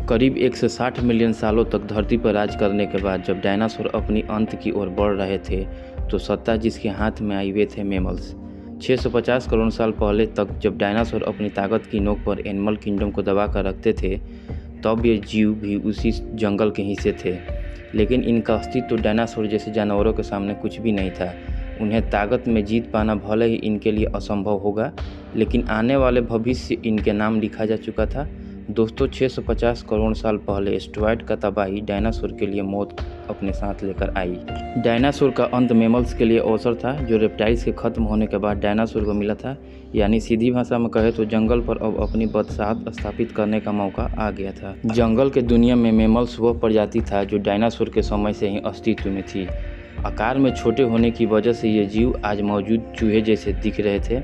करीब 160 मिलियन सालों तक धरती पर राज करने के बाद जब डायनासोर अपनी अंत की ओर बढ़ रहे थे तो सत्ता जिसके हाथ में आई वे थे मैमल्स। 650 करोड़ साल पहले तक जब डायनासोर अपनी ताकत की नोक पर एनिमल किंगडम को दबा कर रखते थे तब ये जीव भी उसी जंगल के हिस्से थे, लेकिन इनका अस्तित्व तो डायनासोर जैसे जानवरों के सामने कुछ भी नहीं था। उन्हें ताकत में जीत पाना भले ही इनके लिए असंभव होगा, लेकिन आने वाले भविष्य इनके नाम लिखा जा चुका था। दोस्तों, 650 करोड़ साल पहले एस्टेरॉयड का तबाही डायनासोर के लिए मौत अपने साथ लेकर आई। डायनासोर का अंत मैमल्स के लिए अवसर था जो रेप्टाइल्स के खत्म होने के बाद डायनासोर को मिला था, यानी सीधी भाषा में कहे तो जंगल पर अब अपनी बदसाहत स्थापित करने का मौका आ गया था। जंगल के दुनिया में मैमल्स वह प्रजाति था जो डायनासोर के समय से ही अस्तित्व में थी। आकार में छोटे होने की वजह से ये जीव आज मौजूद चूहे जैसे दिख रहे थे।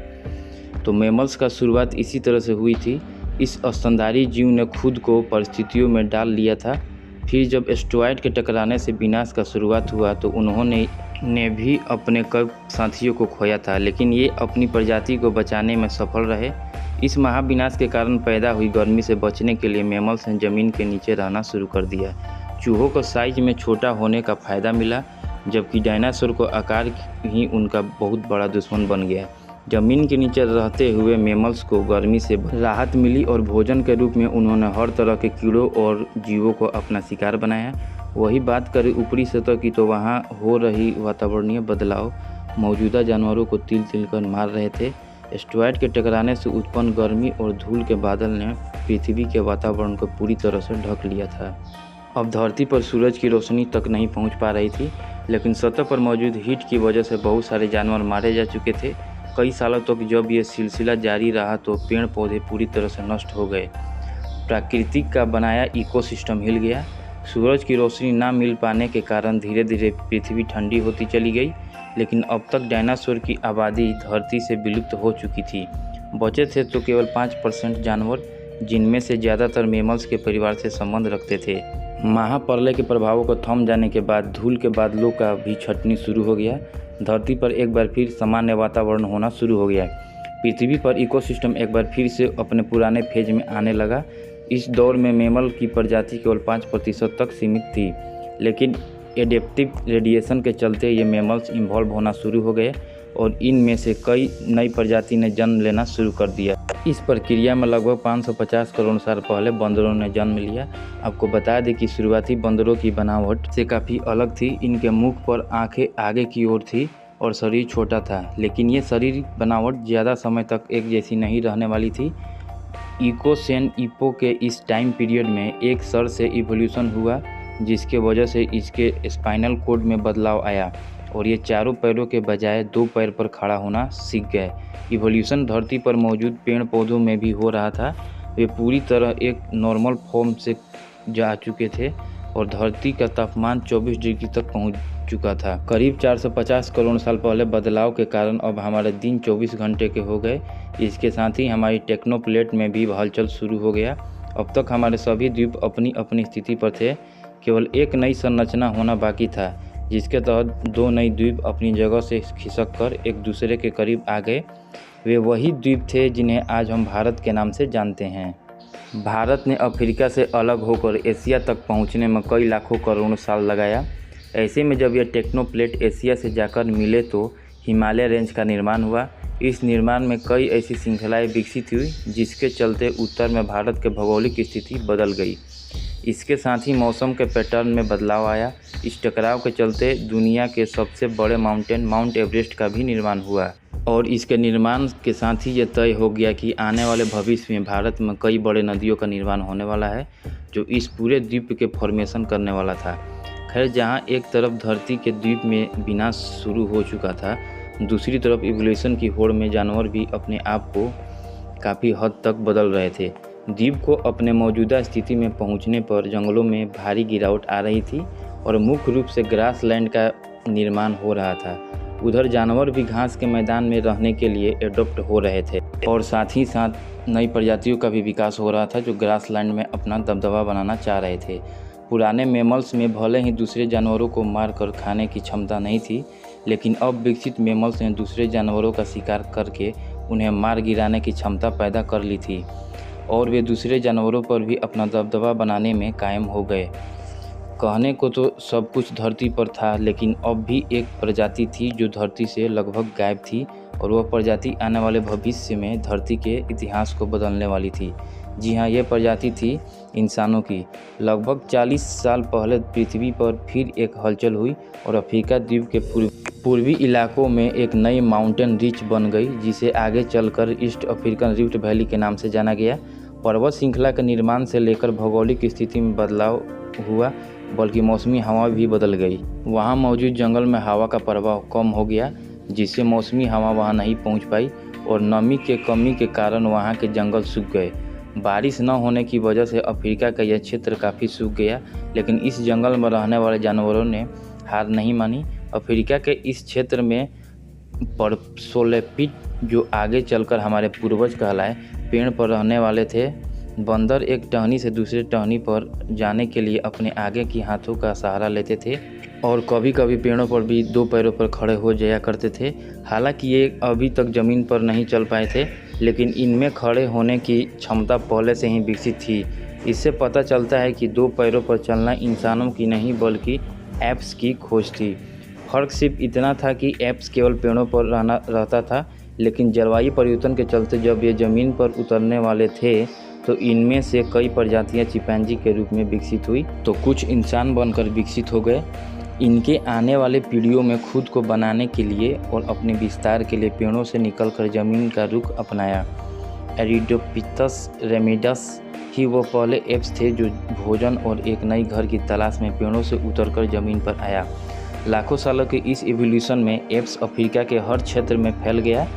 तो मैमल्स का शुरुआत इसी तरह से हुई थी। इस स्तनधारी जीव ने खुद को परिस्थितियों में डाल लिया था। फिर जब एस्टेरॉयड के टकराने से विनाश का शुरुआत हुआ तो उन्होंने भी अपने कई साथियों को खोया था, लेकिन ये अपनी प्रजाति को बचाने में सफल रहे। इस महाविनाश के कारण पैदा हुई गर्मी से बचने के लिए मैमल्स ने ज़मीन के नीचे रहना शुरू कर दिया। चूहों को साइज में छोटा होने का फ़ायदा मिला, जबकि डायनासोर को आकार ही उनका बहुत बड़ा दुश्मन बन गया। ज़मीन के नीचे रहते हुए मैमल्स को गर्मी से राहत मिली और भोजन के रूप में उन्होंने हर तरह के कीड़ों और जीवों को अपना शिकार बनाया। वही बात करें ऊपरी सतह की तो वहाँ हो रही वातावरणीय बदलाव मौजूदा जानवरों को तिल तिल कर मार रहे थे। एस्टेरॉयड के टकराने से उत्पन्न गर्मी और धूल के बादल ने पृथ्वी के वातावरण को पूरी तरह से ढक लिया था। अब धरती पर सूरज की रोशनी तक नहीं पहुँच पा रही थी, लेकिन सतह पर मौजूद हीट की वजह से बहुत सारे जानवर मारे जा चुके थे। कई सालों तक जब ये सिलसिला जारी रहा तो पेड़ पौधे पूरी तरह से नष्ट हो गए। प्राकृतिक का बनाया इकोसिस्टम हिल गया। सूरज की रोशनी ना मिल पाने के कारण धीरे धीरे पृथ्वी ठंडी होती चली गई, लेकिन अब तक डायनासोर की आबादी धरती से विलुप्त हो चुकी थी। बचे थे तो केवल 5% जानवर, जिनमें से ज़्यादातर मैमल्स के परिवार से संबंध रखते थे। महाप्रलय के प्रभावों को थम जाने के बाद धूल के बादलों का भी छटनी शुरू हो गया। धरती पर एक बार फिर सामान्य वातावरण होना शुरू हो गया। पृथ्वी पर इकोसिस्टम एक बार फिर से अपने पुराने फेज में आने लगा। इस दौर में मैमल की प्रजाति केवल 5% तक सीमित थी, लेकिन एडेप्टिव रेडिएशन के चलते ये मैमल्स इन्वॉल्व होना शुरू हो गए और इनमें से कई नई प्रजाति ने जन्म लेना शुरू कर दिया। इस प्रक्रिया में लगभग 550 करोड़ साल पहले बंदरों ने जन्म लिया। आपको बता दें कि शुरुआती बंदरों की बनावट से काफ़ी अलग थी। इनके मुख पर आंखें आगे की ओर थी और शरीर छोटा था, लेकिन ये शरीर बनावट ज़्यादा समय तक एक जैसी नहीं रहने वाली थी। इकोसेन इपो के इस टाइम पीरियड में एक सर से इवोल्यूशन हुआ, जिसके वजह से इसके स्पाइनल कोड में बदलाव आया और ये चारों पैरों के बजाय 2 पैर पर खड़ा होना सीख गए। इवोल्यूशन धरती पर मौजूद पेड़ पौधों में भी हो रहा था। वे पूरी तरह एक नॉर्मल फॉर्म से जा चुके थे और धरती का तापमान 24 डिग्री तक पहुंच चुका था। करीब 450 करोड़ साल पहले बदलाव के कारण अब हमारे दिन 24 घंटे के हो गए। इसके साथ ही हमारी टेक्नोप्लेट में भी हलचल शुरू हो गया। अब तक हमारे सभी द्वीप अपनी अपनी स्थिति पर थे। केवल एक नई संरचना होना बाकी था, जिसके तहत 2 नई द्वीप अपनी जगह से खिसक कर एक दूसरे के करीब आ गए। वे वही द्वीप थे जिन्हें आज हम भारत के नाम से जानते हैं। भारत ने अफ्रीका से अलग होकर एशिया तक पहुंचने में कई लाखों करोड़ साल लगाया। ऐसे में जब यह टेक्नोप्लेट एशिया से जाकर मिले तो हिमालय रेंज का निर्माण हुआ। इस निर्माण में कई ऐसी श्रृंखलाएँ विकसित हुई जिसके चलते उत्तर में भारत के भौगोलिक स्थिति बदल गई। इसके साथ ही मौसम के पैटर्न में बदलाव आया। इस टकराव के चलते दुनिया के सबसे बड़े माउंटेन माउंट एवरेस्ट का भी निर्माण हुआ और इसके निर्माण के साथ ही ये तय हो गया कि आने वाले भविष्य में भारत में कई बड़े नदियों का निर्माण होने वाला है, जो इस पूरे द्वीप के फॉर्मेशन करने वाला था। खैर, जहाँ एक तरफ धरती के द्वीप में विनाश शुरू हो चुका था, दूसरी तरफ इवोल्यूशन की होड़ में जानवर भी अपने आप को काफ़ी हद तक बदल रहे थे। द्वीप को अपने मौजूदा स्थिति में पहुंचने पर जंगलों में भारी गिरावट आ रही थी और मुख्य रूप से ग्रासलैंड का निर्माण हो रहा था। उधर जानवर भी घास के मैदान में रहने के लिए एडॉप्ट हो रहे थे और साथ ही साथ नई प्रजातियों का भी विकास हो रहा था जो ग्रासलैंड में अपना दबदबा बनाना चाह रहे थे। पुराने मैमल्स में भले ही दूसरे जानवरों को मार कर खाने की क्षमता नहीं थी, लेकिन अब विकसित मैमल्स ने दूसरे जानवरों का शिकार करके उन्हें मार गिराने की क्षमता पैदा कर ली थी। और वे दूसरे जानवरों पर भी अपना दबदबा बनाने में कायम हो गए। कहने को तो सब कुछ धरती पर था, लेकिन अब भी एक प्रजाति थी जो धरती से लगभग गायब थी, और वह प्रजाति आने वाले भविष्य में धरती के इतिहास को बदलने वाली थी। जी हाँ, यह प्रजाति थी इंसानों की। लगभग 40 साल पहले पृथ्वी पर फिर एक हलचल हुई और अफ्रीका द्वीप के पूर्वी इलाकों में एक नई माउंटेन रिच बन गई, जिसे आगे चलकर ईस्ट अफ्रीकन रिफ्ट वैली के नाम से जाना गया। पर्वत श्रृंखला के निर्माण से लेकर भौगोलिक स्थिति में बदलाव हुआ, बल्कि मौसमी हवा भी बदल गई। वहाँ मौजूद जंगल में हवा का प्रभाव कम हो गया, जिससे मौसमी हवा वहाँ नहीं पहुँच पाई, और नमी के कमी के कारण वहाँ के जंगल सूख गए। बारिश न होने की वजह से अफ्रीका का यह क्षेत्र काफ़ी सूख गया, लेकिन इस जंगल में रहने वाले जानवरों ने हार नहीं मानी। अफ्रीका के इस क्षेत्र में परसोलेपिड, जो आगे चलकर हमारे पूर्वज कहलाए, पेड़ पर रहने वाले थे। बंदर एक टहनी से दूसरे टहनी पर जाने के लिए अपने आगे की हाथों का सहारा लेते थे, और कभी कभी पेड़ों पर भी 2 पैरों पर खड़े हो जाया करते थे। हालांकि ये अभी तक ज़मीन पर नहीं चल पाए थे, लेकिन इनमें खड़े होने की क्षमता पहले से ही विकसित थी। इससे पता चलता है कि 2 पैरों पर चलना इंसानों की नहीं बल्कि एप्स की खोज थी। फर्क सिर्फ इतना था कि एप्स केवल पेड़ों पर रहता था, लेकिन जलवायु परिवर्तन के चलते जब ये ज़मीन पर उतरने वाले थे तो इनमें से कई प्रजातियां चिंपैंजी के रूप में विकसित हुई, तो कुछ इंसान बनकर विकसित हो गए। इनके आने वाले पीढ़ियों में खुद को बनाने के लिए और अपने विस्तार के लिए पेड़ों से निकलकर ज़मीन का रुख अपनाया। एरिडोपिथेकस रेमिडस ही वो पहले एप्स थे जो भोजन और एक नई घर की तलाश में पेड़ों से उतरकर ज़मीन पर आया। लाखों सालों के इस इवोल्यूशन में एप्स अफ्रीका के हर क्षेत्र में फैल गया,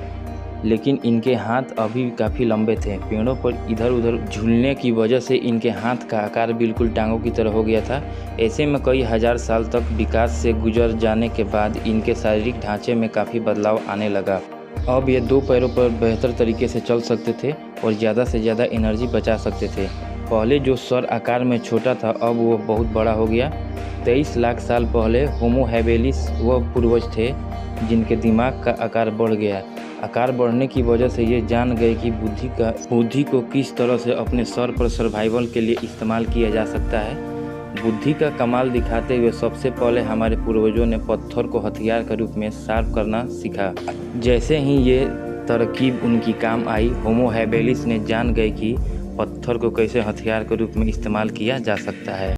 लेकिन इनके हाथ अभी काफ़ी लंबे थे। पेड़ों पर इधर उधर झूलने की वजह से इनके हाथ का आकार बिल्कुल टांगों की तरह हो गया था। ऐसे में कई हजार साल तक विकास से गुजर जाने के बाद इनके शारीरिक ढांचे में काफ़ी बदलाव आने लगा। अब ये 2 पैरों पर बेहतर तरीके से चल सकते थे और ज़्यादा से ज़्यादा एनर्जी बचा सकते थे। पहले जो सर आकार में छोटा था, अब वो बहुत बड़ा हो गया। 23 लाख साल पहले होमो हैबिलिस वह पूर्वज थे जिनके दिमाग का आकार बढ़ गया। आकार बढ़ने की वजह से ये जान गए कि बुद्धि को किस तरह से अपने सर पर सर्वाइवल के लिए इस्तेमाल किया जा सकता है। बुद्धि का कमाल दिखाते हुए सबसे पहले हमारे पूर्वजों ने पत्थर को हथियार के रूप में शार्प करना सीखा। जैसे ही ये तरकीब उनकी काम आई, होमो हैबिलिस ने जान गए कि पत्थर को कैसे हथियार के रूप में इस्तेमाल किया जा सकता है।